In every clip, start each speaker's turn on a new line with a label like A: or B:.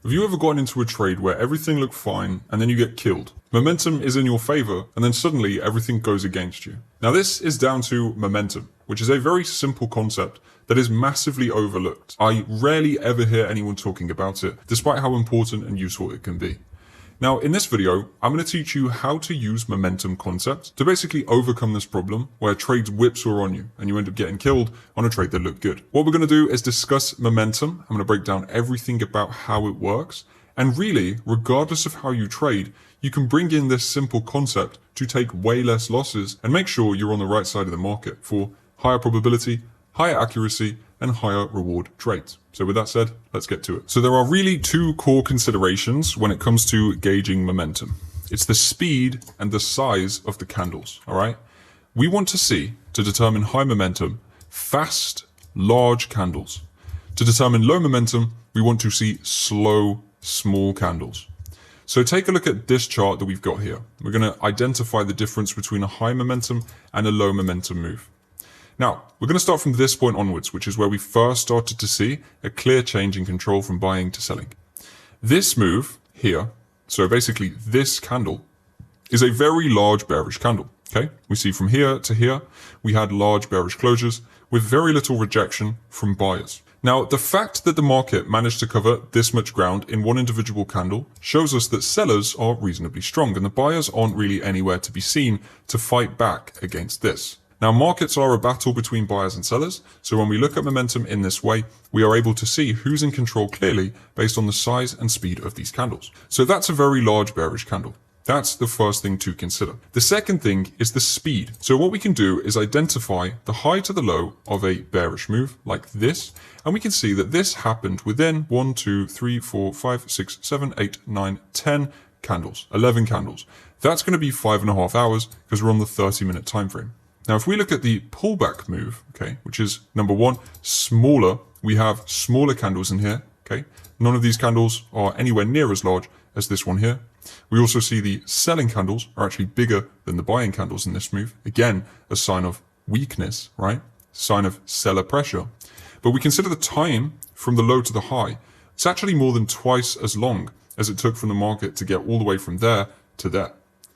A: Have you ever gotten into a trade where everything looked fine and then you get killed? Momentum is in your favor and then suddenly everything goes against you. Now this is down to momentum, which is a very simple concept that is massively overlooked. I rarely ever hear anyone talking about it, despite how important and useful it can be. Now, in this video, I'm going to teach you how to use momentum concept to basically overcome this problem where trades whipsaw on you and you end up getting killed on a trade that looked good. What we're going to do is discuss momentum. I'm going to break down everything about how it works. And really, regardless of how you trade, you can bring in this simple concept to take way less losses and make sure you're on the right side of the market for higher probability, higher accuracy, and higher reward trades. So with that said, let's get to it. So there are really two core considerations when it comes to gauging momentum. It's the speed and the size of the candles, all right? We want to see, to determine high momentum, fast, large candles. To determine low momentum, we want to see slow, small candles. So take a look at this chart that we've got here. We're going to identify the difference between a high momentum and a low momentum move. Now, we're going to start from this point onwards, which is where we first started to see a clear change in control from buying to selling. This move here, so basically this candle, is a very large bearish candle, okay? We see from here to here, we had large bearish closures with very little rejection from buyers. Now, the fact that the market managed to cover this much ground in one individual candle shows us that sellers are reasonably strong and the buyers aren't really anywhere to be seen to fight back against this. Now, markets are a battle between buyers and sellers, so when we look at momentum in this way, we are able to see who's in control clearly based on the size and speed of these candles. So that's a very large bearish candle. That's the first thing to consider. The second thing is the speed. So what we can do is identify the high to the low of a bearish move like this, and we can see that this happened within 1, 2, 3, 4, 5, 6, 7, 8, 9, 10 candles, 11 candles. That's going to be 5.5 hours because we're on the 30-minute time frame. Now, if we look at the pullback move, okay, which is number one, smaller, we have smaller candles in here, okay? None of these candles are anywhere near as large as this one here. We also see the selling candles are actually bigger than the buying candles in this move. Again, a sign of weakness, right? Sign of seller pressure. But we consider the time from the low to the high. It's actually more than twice as long as it took from the market to get all the way from there to there.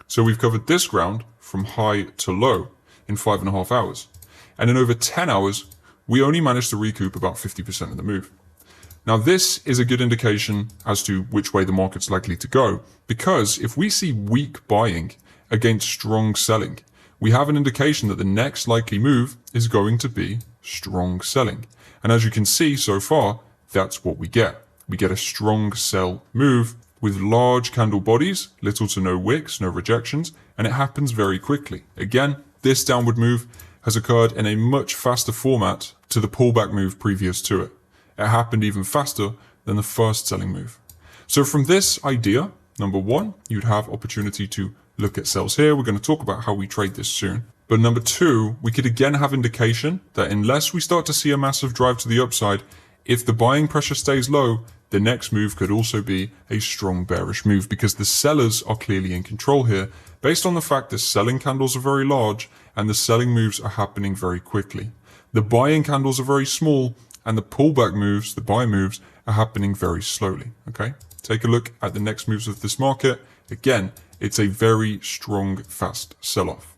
A: So we've covered this ground from high to low in 5.5 hours. And in over 10 hours, we only managed to recoup about 50% of the move. Now, this is a good indication as to which way the market's likely to go, because if we see weak buying against strong selling, we have an indication that the next likely move is going to be strong selling. And as you can see so far, that's what we get. We get a strong sell move with large candle bodies, little to no wicks, no rejections, and it happens very quickly. Again, this downward move has occurred in a much faster format to the pullback move previous to it. It happened even faster than the first selling move. So from this idea, number one, you'd have opportunity to look at sells here. We're going to talk about how we trade this soon. But number two, we could again have indication that unless we start to see a massive drive to the upside, if the buying pressure stays low, the next move could also be a strong bearish move because the sellers are clearly in control here based on the fact that selling candles are very large and the selling moves are happening very quickly. The buying candles are very small and the pullback moves, the buy moves, are happening very slowly, okay? Take a look at the next moves of this market. Again, it's a very strong, fast sell-off.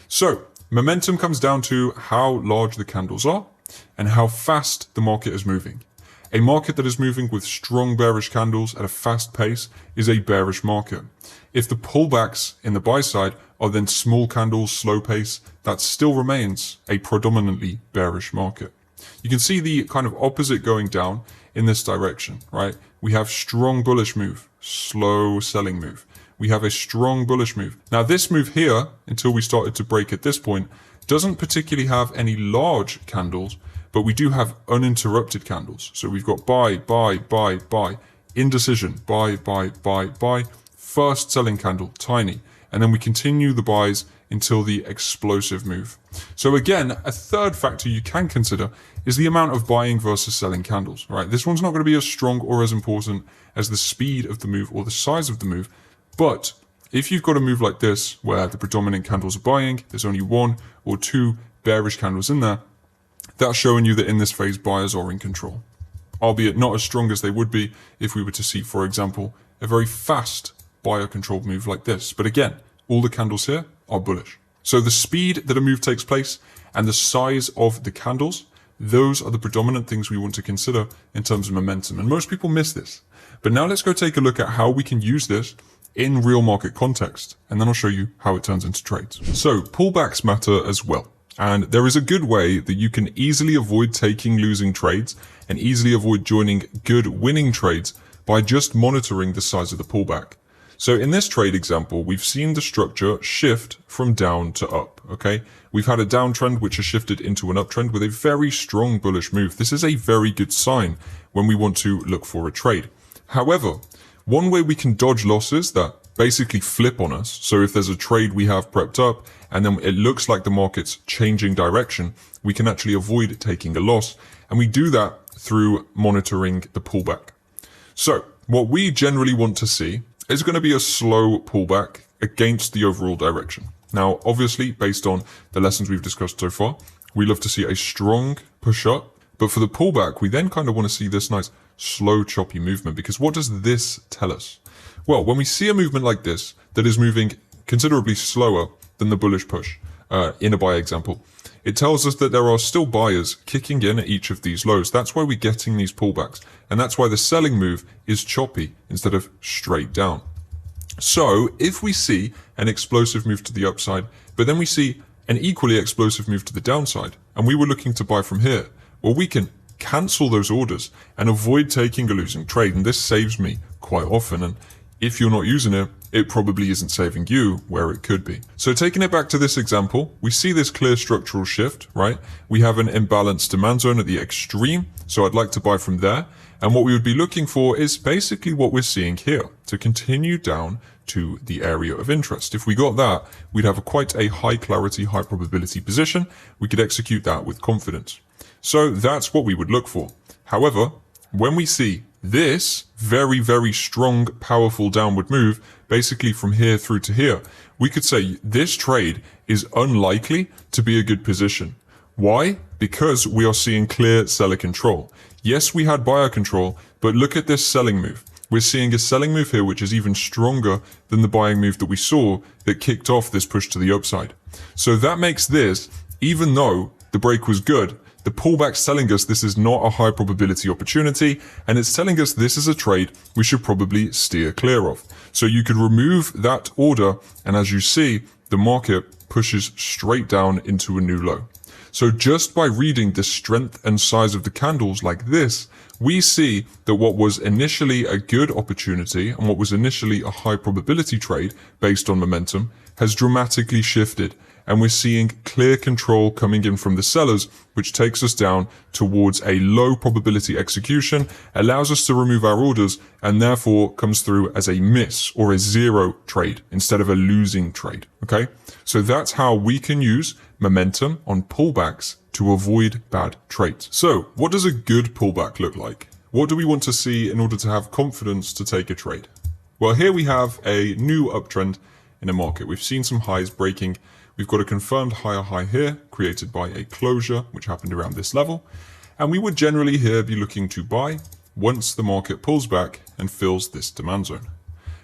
A: So, momentum comes down to how large the candles are and how fast the market is moving. A market that is moving with strong bearish candles at a fast pace is a bearish market. If the pullbacks in the buy side are then small candles, slow pace, that still remains a predominantly bearish market. You can see the kind of opposite going down in this direction, right? We have strong bullish move, slow selling move. We have a strong bullish move. Now this move here, until we started to break at this point, doesn't particularly have any large candles, but we do have uninterrupted candles. So we've got buy, buy, buy, buy, indecision, buy, buy, buy, buy, first selling candle, tiny. And then we continue the buys until the explosive move. So again, a third factor you can consider is the amount of buying versus selling candles, right? This one's not going to be as strong or as important as the speed of the move or the size of the move. But if you've got a move like this, where the predominant candles are buying, there's only one or two bearish candles in there, that's showing you that in this phase, buyers are in control. albeit not as strong as they would be if we were to see, for example, a very fast buyer controlled move like this. But again, all the candles here are bullish. So the speed that a move takes place and the size of the candles, those are the predominant things we want to consider in terms of momentum. And most people miss this. But now let's go take a look at how we can use this in real market context. And then I'll show you how it turns into trades. So pullbacks matter as well. And there is a good way that you can easily avoid taking losing trades and easily avoid joining good winning trades by just monitoring the size of the pullback. So in this trade example, we've seen the structure shift from down to up, okay? We've had a downtrend which has shifted into an uptrend with a very strong bullish move. This is a very good sign when we want to look for a trade. However, one way we can dodge losses that basically flip on us, so if there's a trade we have prepped up and then it looks like the market's changing direction, we can actually avoid taking a loss. And we do that through monitoring the pullback. So what we generally want to see is going to be a slow pullback against the overall direction. Now, obviously, based on the lessons we've discussed so far, we love to see a strong push up. But for the pullback, we then kind of want to see this nice slow choppy movement, because what does this tell us? Well, when we see a movement like this that is moving considerably slower than the bullish push in a buy example, it tells us that there are still buyers kicking in at each of these lows. That's why we're getting these pullbacks. And that's why the selling move is choppy instead of straight down. So if we see an explosive move to the upside, but then we see an equally explosive move to the downside, and we were looking to buy from here, well, we can cancel those orders and avoid taking a losing trade. And this saves me quite often. And if you're not using it, it probably isn't saving you where it could be. So taking it back to this example, we see this clear structural shift, right? We have an imbalanced demand zone at the extreme. So I'd like to buy from there. And what we would be looking for is basically what we're seeing here, to continue down to the area of interest. If we got that, we'd have quite a high clarity, high probability position. We could execute that with confidence. So that's what we would look for. However, when we see this very, very strong, powerful downward move, basically from here through to here, we could say this trade is unlikely to be a good position. Why? Because we are seeing clear seller control. Yes, we had buyer control, but look at this selling move. We're seeing a selling move here, which is even stronger than the buying move that we saw that kicked off this push to the upside. So that makes this, even though the break was good, the pullback's telling us this is not a high probability opportunity, and it's telling us this is a trade we should probably steer clear of. So you could remove that order, and as you see, the market pushes straight down into a new low. So just by reading the strength and size of the candles like this, we see that what was initially a good opportunity and what was initially a high probability trade based on momentum has dramatically shifted. And we're seeing clear control coming in from the sellers, which takes us down towards a low probability execution, allows us to remove our orders, and therefore comes through as a miss or a zero trade instead of a losing trade. Okay. So that's how we can use momentum on pullbacks to avoid bad trades. So what does a good pullback look like? What do we want to see in order to have confidence to take a trade? Well, here we have a new uptrend in a market. We've seen some highs breaking. We've got a confirmed higher high here created by a closure, which happened around this level. And we would generally here be looking to buy once the market pulls back and fills this demand zone.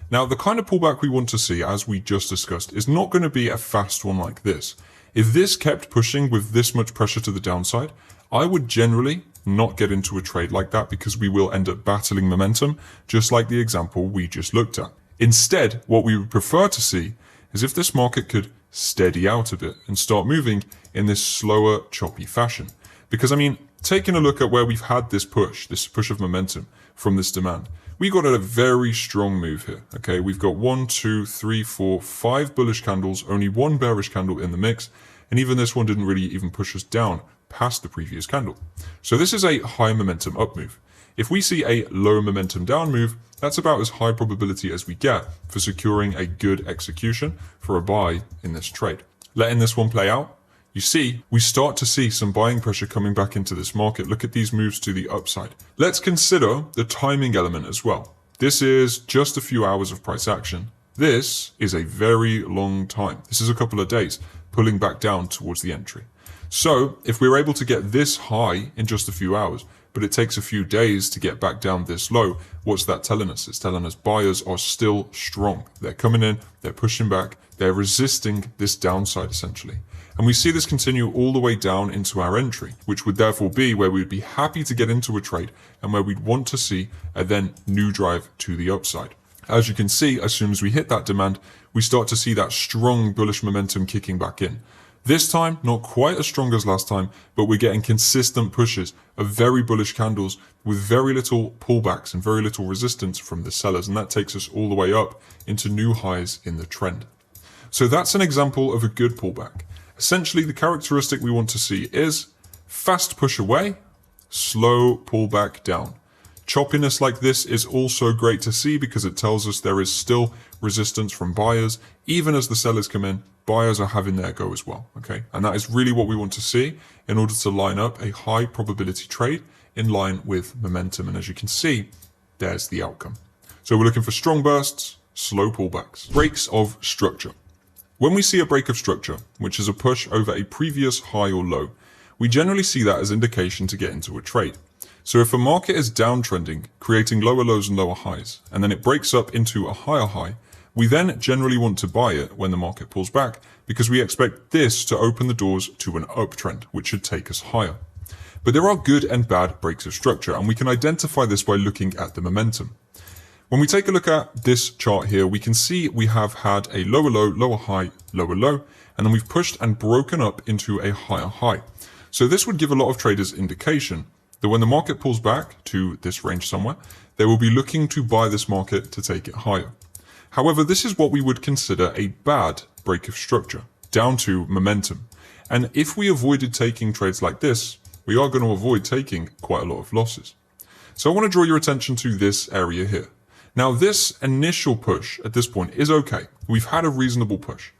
A: Now, the kind of pullback we want to see, as we just discussed, is not going to be a fast one like this. If this kept pushing with this much pressure to the downside, I would generally not get into a trade like that because we will end up battling momentum, just like the example we just looked at. Instead, what we would prefer to see is if this market could steady out a bit and start moving in this slower, choppy fashion. Because, I mean, taking a look at where we've had this push of momentum from this demand, we got a very strong move here. Okay, we've got 1, 2, 3, 4, 5 bullish candles, only one bearish candle in the mix, and even this one didn't really even push us down past the previous candle. So this is a high momentum up move. If we see a low momentum down move, that's about as high probability as we get for securing a good execution for a buy in this trade. Letting this one play out, you see, we start to see some buying pressure coming back into this market. Look at these moves to the upside. Let's consider the timing element as well. This is just a few hours of price action. This is a very long time. This is a couple of days pulling back down towards the entry. So if we're able to get this high in just a few hours, but it takes a few days to get back down this low, what's that telling us? It's telling us buyers are still strong. They're coming in, they're pushing back, they're resisting this downside essentially. And we see this continue all the way down into our entry, which would therefore be where we'd be happy to get into a trade and where we'd want to see a then new drive to the upside. As you can see, as soon as we hit that demand, we start to see that strong bullish momentum kicking back in. This time, not quite as strong as last time, but we're getting consistent pushes of very bullish candles with very little pullbacks and very little resistance from the sellers. And that takes us all the way up into new highs in the trend. So that's an example of a good pullback. Essentially, the characteristic we want to see is fast push away, slow pullback down. Choppiness like this is also great to see because it tells us there is still resistance from buyers. Even as the sellers come in, buyers are having their go as well, okay? And that is really what we want to see in order to line up a high probability trade in line with momentum. And as you can see, there's the outcome. So we're looking for strong bursts, slow pullbacks. Breaks of structure. When we see a break of structure, which is a push over a previous high or low, we generally see that as indication to get into a trade. So if a market is downtrending, creating lower lows and lower highs, and then it breaks up into a higher high, we then generally want to buy it when the market pulls back because we expect this to open the doors to an uptrend, which should take us higher. But there are good and bad breaks of structure, and we can identify this by looking at the momentum. When we take a look at this chart here, we can see we have had a lower low, lower high, lower low, and then we've pushed and broken up into a higher high. So this would give a lot of traders indication that when the market pulls back to this range somewhere, they will be looking to buy this market to take it higher. However, this is what we would consider a bad break of structure, down to momentum. And if we avoided taking trades like this, we are going to avoid taking quite a lot of losses. So I want to draw your attention to this area here. Now, this initial push at this point is okay. We've had a reasonable push.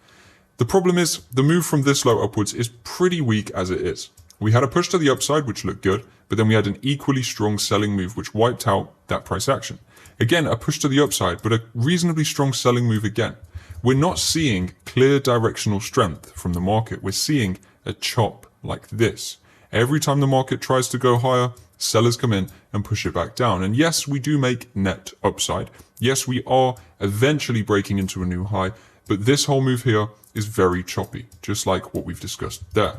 A: The problem is the move from this low upwards is pretty weak as it is. We had a push to the upside, which looked good, but then we had an equally strong selling move, which wiped out that price action. Again, a push to the upside, but a reasonably strong selling move again. We're not seeing clear directional strength from the market. We're seeing a chop like this. Every time the market tries to go higher, sellers come in and push it back down. And yes, we do make net upside. Yes, we are eventually breaking into a new high, but this whole move here is very choppy, just like what we've discussed there.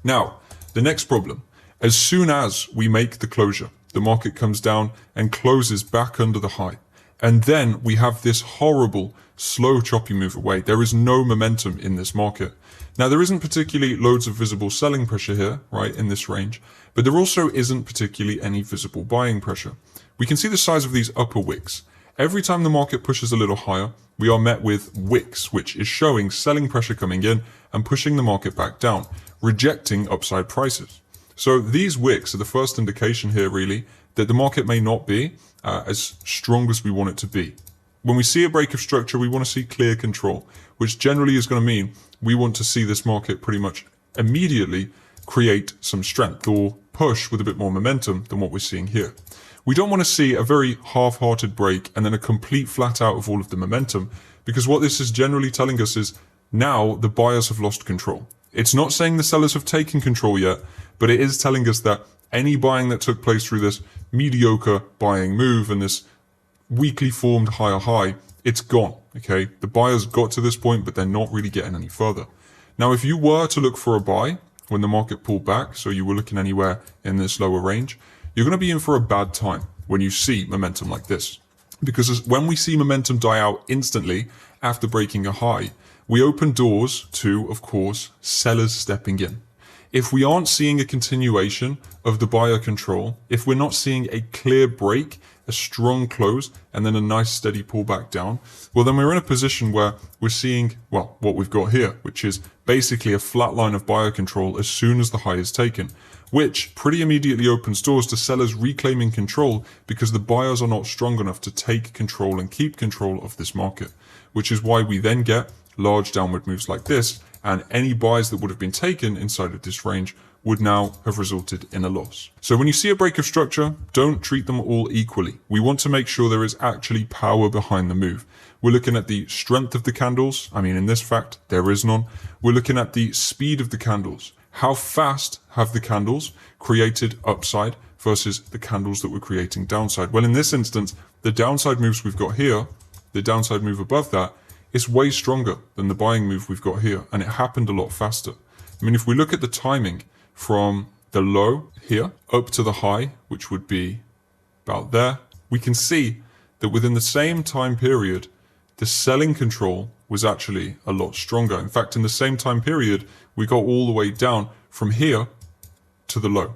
A: Now, the next problem, as soon as we make the closure, the market comes down and closes back under the high. And then we have this horrible, slow, choppy move away. There is no momentum in this market. Now, there isn't particularly loads of visible selling pressure here, right, in this range, but there also isn't particularly any visible buying pressure. We can see the size of these upper wicks. Every time the market pushes a little higher, we are met with wicks, which is showing selling pressure coming in and pushing the market back down, rejecting upside prices. So these wicks are the first indication here, really, that the market may not be as strong as we want it to be. When we see a break of structure, we want to see clear control, which generally is going to mean we want to see this market pretty much immediately create some strength or push with a bit more momentum than what we're seeing here. We don't want to see a very half-hearted break and then a complete flat out of all of the momentum, because what this is generally telling us is now the buyers have lost control. It's not saying the sellers have taken control yet, but it is telling us that any buying that took place through this mediocre buying move and this weakly formed higher high, it's gone, okay? The buyers got to this point, but they're not really getting any further. Now, if you were to look for a buy when the market pulled back, so you were looking anywhere in this lower range, you're going to be in for a bad time when you see momentum like this. Because when we see momentum die out instantly after breaking a high, we open doors to, of course, sellers stepping in. If we aren't seeing a continuation of the buyer control, if we're not seeing a clear break, a strong close, and then a nice steady pullback down, well, then we're in a position where we're seeing, well, what we've got here, which is basically a flat line of buyer control as soon as the high is taken, which pretty immediately opens doors to sellers reclaiming control because the buyers are not strong enough to take control and keep control of this market, which is why we then get large downward moves like this, and any buys that would have been taken inside of this range would now have resulted in a loss. So when you see a break of structure, don't treat them all equally. We want to make sure there is actually power behind the move. We're looking at the strength of the candles. I mean, in this fact, there is none. We're looking at the speed of the candles. How fast have the candles created upside versus the candles that we're creating downside. Well, in this instance, the downside moves we've got here, the downside move above that, is way stronger than the buying move we've got here, and it happened a lot faster. I mean, if we look at the timing from the low here up to the high, which would be about there, we can see that within the same time period, the selling control was actually a lot stronger. In fact, in the same time period, we got all the way down from here to the low.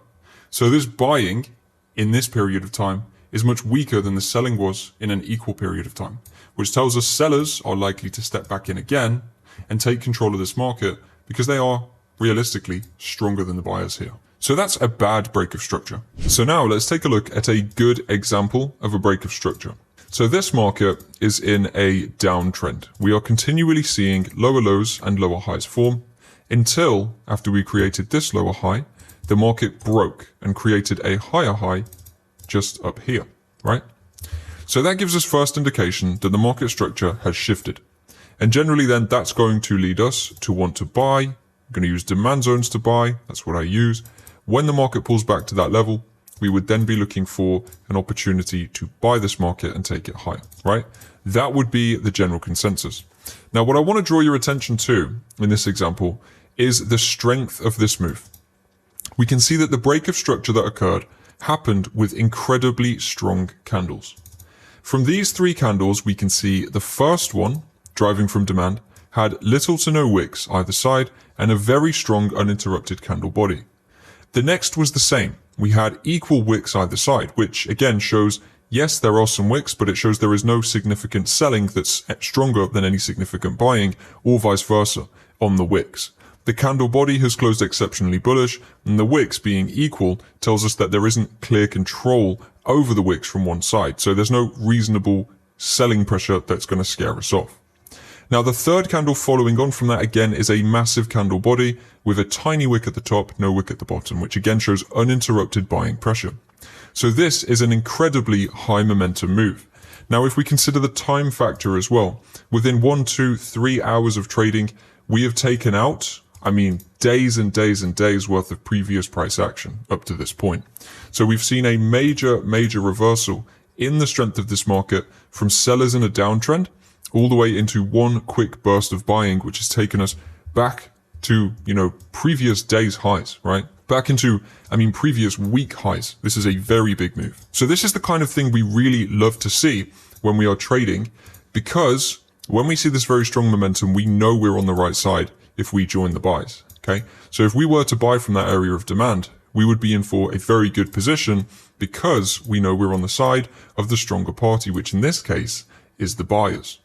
A: So this buying in this period of time is much weaker than the selling was in an equal period of time, which tells us sellers are likely to step back in again and take control of this market because they are realistically stronger than the buyers here. So that's a bad break of structure. So now let's take a look at a good example of a break of structure. So this market is in a downtrend. We are continually seeing lower lows and lower highs form until after we created this lower high, the market broke and created a higher high just up here, right? So that gives us first indication that the market structure has shifted. And generally then that's going to lead us to want to buy. I'm going to use demand zones to buy. That's what I use. When the market pulls back to that level, we would then be looking for an opportunity to buy this market and take it higher, right? That would be the general consensus. Now, what I want to draw your attention to in this example is the strength of this move. We can see that the break of structure that occurred happened with incredibly strong candles. From these three candles, we can see the first one, driving from demand, had little to no wicks either side and a very strong uninterrupted candle body. The next was the same. We had equal wicks either side, which again shows, yes, there are some wicks, but it shows there is no significant selling that's stronger than any significant buying, or vice versa, on the wicks. The candle body has closed exceptionally bullish, and the wicks being equal tells us that there isn't clear control over the wicks from one side, so there's no reasonable selling pressure that's going to scare us off. Now, the third candle following on from that again is a massive candle body with a tiny wick at the top, no wick at the bottom, which again shows uninterrupted buying pressure. So this is an incredibly high momentum move. Now, if we consider the time factor as well, within 1, 2, 3 hours of trading, we have taken out, days and days and days worth of previous price action up to this point. So we've seen a major reversal in the strength of this market from sellers in a downtrend all the way into one quick burst of buying, which has taken us back to, previous days highs, right? Back into, previous week highs. This is a very big move. So this is the kind of thing we really love to see when we are trading, because when we see this very strong momentum, we know we're on the right side if we join the buys, okay? So if we were to buy from that area of demand, we would be in for a very good position because we know we're on the side of the stronger party, which in this case is the buyers.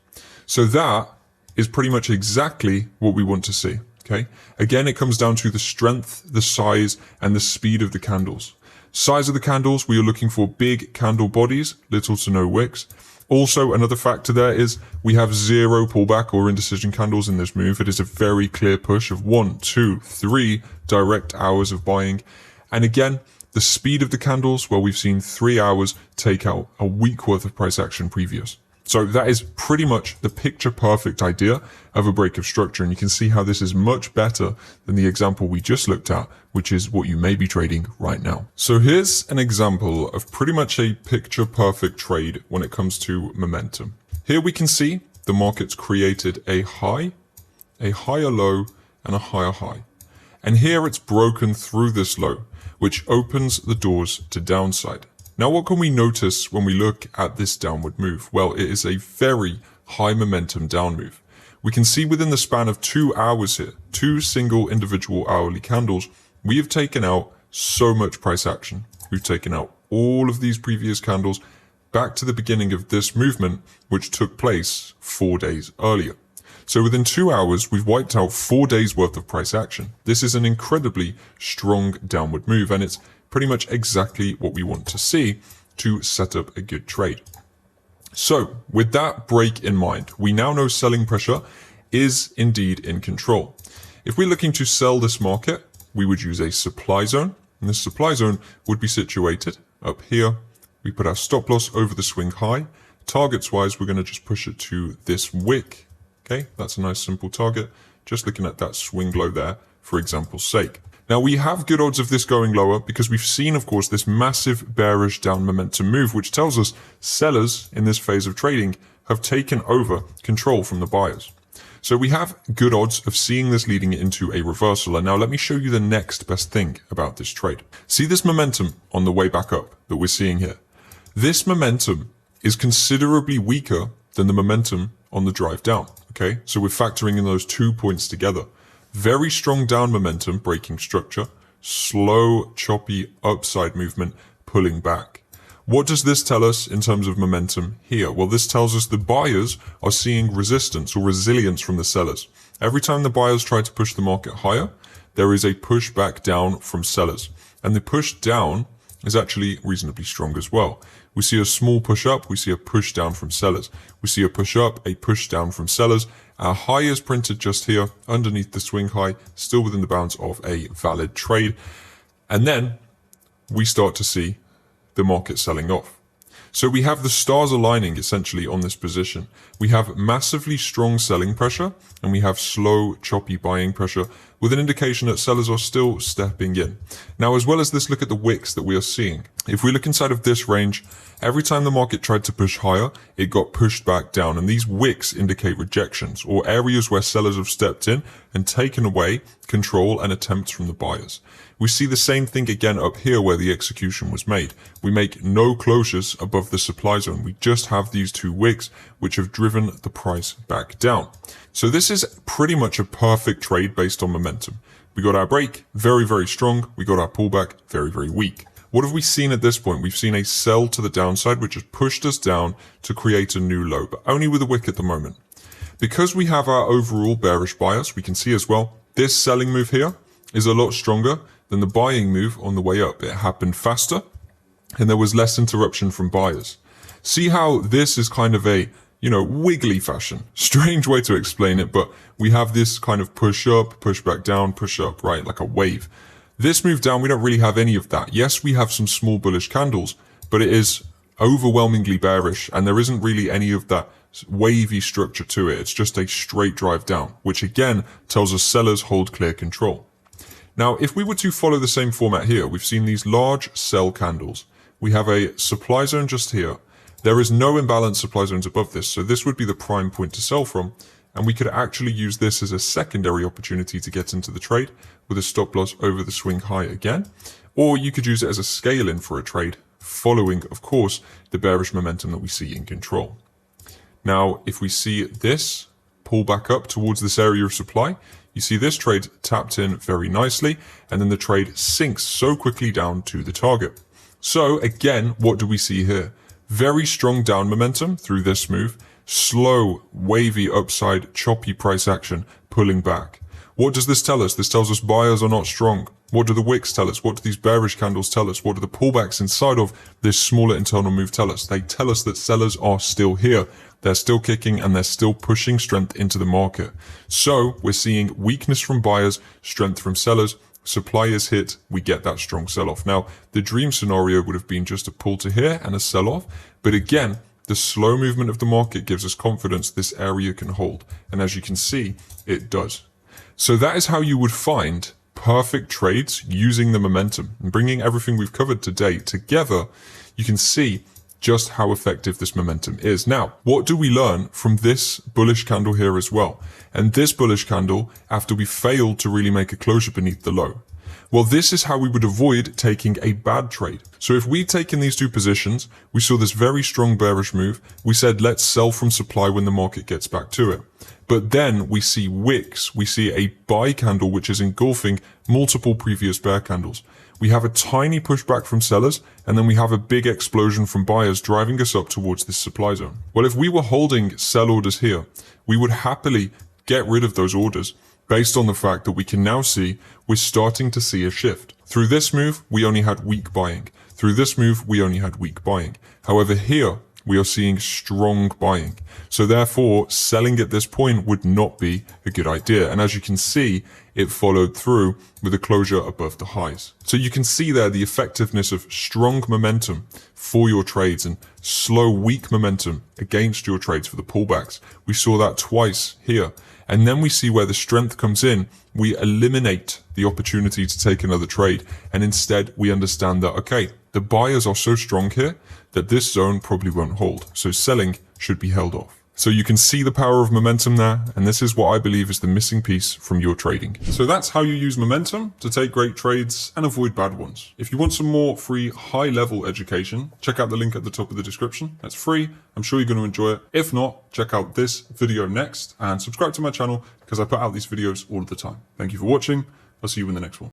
A: So that is pretty much exactly what we want to see, okay? Again, it comes down to the strength, the size, and the speed of the candles. Size of the candles, we are looking for big candle bodies, little to no wicks. Also, another factor there is we have zero pullback or indecision candles in this move. It is a very clear push of 1, 2, 3 direct hours of buying. And again, the speed of the candles, well, we've seen 3 hours take out a week worth of price action previous. So that is pretty much the picture perfect idea of a break of structure. And you can see how this is much better than the example we just looked at, which is what you may be trading right now. So here's an example of pretty much a picture perfect trade when it comes to momentum. Here we can see the market's created a high, a higher low, and a higher high. And here it's broken through this low, which opens the doors to downside. Now, what can we notice when we look at this downward move? Well, it is a very high momentum down move. We can see within the span of 2 hours here, 2 single individual hourly candles, we have taken out so much price action. We've taken out all of these previous candles back to the beginning of this movement, which took place 4 days earlier. So within 2 hours, we've wiped out 4 days worth of price action. This is an incredibly strong downward move, and it's pretty much exactly what we want to see to set up a good trade. So with that break in mind, we now know selling pressure is indeed in control. If we're looking to sell this market, we would use a supply zone, and this supply zone would be situated up here. We put our stop loss over the swing high. Targets wise, we're going to just push it to this wick. Okay, that's a nice simple target. Just looking at that swing low there, for example's sake. Now, we have good odds of this going lower because we've seen, of course, this massive bearish down momentum move, which tells us sellers in this phase of trading have taken over control from the buyers. So we have good odds of seeing this leading into a reversal. And now let me show you the next best thing about this trade. See this momentum on the way back up that we're seeing here? This momentum is considerably weaker than the momentum on the drive down. Okay, so we're factoring in those 2 points together. Very strong down momentum, breaking structure, slow, choppy upside movement, pulling back. What does this tell us in terms of momentum here? Well, this tells us the buyers are seeing resistance or resilience from the sellers. Every time the buyers try to push the market higher, there is a push back down from sellers. And the push down is actually reasonably strong as well. We see a small push up, we see a push down from sellers. We see a push up, a push down from sellers. Our high is printed just here underneath the swing high, still within the bounds of a valid trade. And then we start to see the market selling off. So we have the stars aligning essentially on this position. We have massively strong selling pressure and we have slow, choppy buying pressure with an indication that sellers are still stepping in. Now, as well as this, look at the wicks that we are seeing. If we look inside of this range, every time the market tried to push higher, it got pushed back down. And these wicks indicate rejections or areas where sellers have stepped in and taken away control and attempts from the buyers. We see the same thing again up here where the execution was made. We make no closures above the supply zone. We just have these two wicks which have driven the price back down. So this is pretty much a perfect trade based on momentum. We got our break, very, very strong. We got our pullback, very, very weak. What have we seen at this point? We've seen a sell to the downside, which has pushed us down to create a new low, but only with a wick at the moment. Because we have our overall bearish bias, we can see as well, this selling move here is a lot stronger than the buying move on the way up. It happened faster and there was less interruption from buyers. See how this is kind of a, wiggly fashion. Strange way to explain it, but we have this kind of push up, push back down, push up, right? Like a wave. This move down, we don't really have any of that. Yes, we have some small bullish candles, but it is overwhelmingly bearish and there isn't really any of that wavy structure to it. It's just a straight drive down, which again tells us sellers hold clear control. Now, if we were to follow the same format here, we've seen these large sell candles. We have a supply zone just here. There is no imbalanced supply zones above this, so this would be the prime point to sell from. And we could actually use this as a secondary opportunity to get into the trade with a stop loss over the swing high again. Or you could use it as a scale in for a trade, following, of course, the bearish momentum that we see in control. Now, if we see this pull back up towards this area of supply, you see this trade tapped in very nicely, and then the trade sinks so quickly down to the target. So again, what do we see here? Very strong down momentum through this move, slow, wavy upside, choppy price action, pulling back. What does this tell us? This tells us buyers are not strong. What do the wicks tell us? What do these bearish candles tell us? What do the pullbacks inside of this smaller internal move tell us? They tell us that sellers are still here. They're still kicking and they're still pushing strength into the market. So we're seeing weakness from buyers, strength from sellers. Supply is hit, we get that strong sell-off. Now, the dream scenario would have been just a pull to here and a sell-off. But again, the slow movement of the market gives us confidence this area can hold. And as you can see, it does. So that is how you would find perfect trades using the momentum. And bringing everything we've covered today together, you can see just how effective this momentum is. Now, what do we learn from this bullish candle here as well? And this bullish candle after we failed to really make a closure beneath the low? Well, this is how we would avoid taking a bad trade. So if we'd taken these two positions, we saw this very strong bearish move. We said, let's sell from supply when the market gets back to it. But then we see wicks. We see a buy candle, which is engulfing multiple previous bear candles. We have a tiny pushback from sellers, and then we have a big explosion from buyers driving us up towards this supply zone. Well, if we were holding sell orders here, we would happily get rid of those orders based on the fact that we can now see we're starting to see a shift. Through this move, we only had weak buying. Through this move, we only had weak buying. However, here, we are seeing strong buying. So therefore, selling at this point would not be a good idea. And as you can see, it followed through with a closure above the highs. So you can see there the effectiveness of strong momentum for your trades and slow, weak momentum against your trades for the pullbacks. We saw that twice here. And then we see where the strength comes in. We eliminate the opportunity to take another trade. And instead, we understand that, okay, the buyers are so strong here that this zone probably won't hold. So selling should be held off. So you can see the power of momentum there, and this is what I believe is the missing piece from your trading. So that's how you use momentum to take great trades and avoid bad ones. If you want some more free high-level education, check out the link at the top of the description. That's free. I'm sure you're going to enjoy it. If not, check out this video next and subscribe to my channel because I put out these videos all of the time. Thank you for watching. I'll see you in the next one.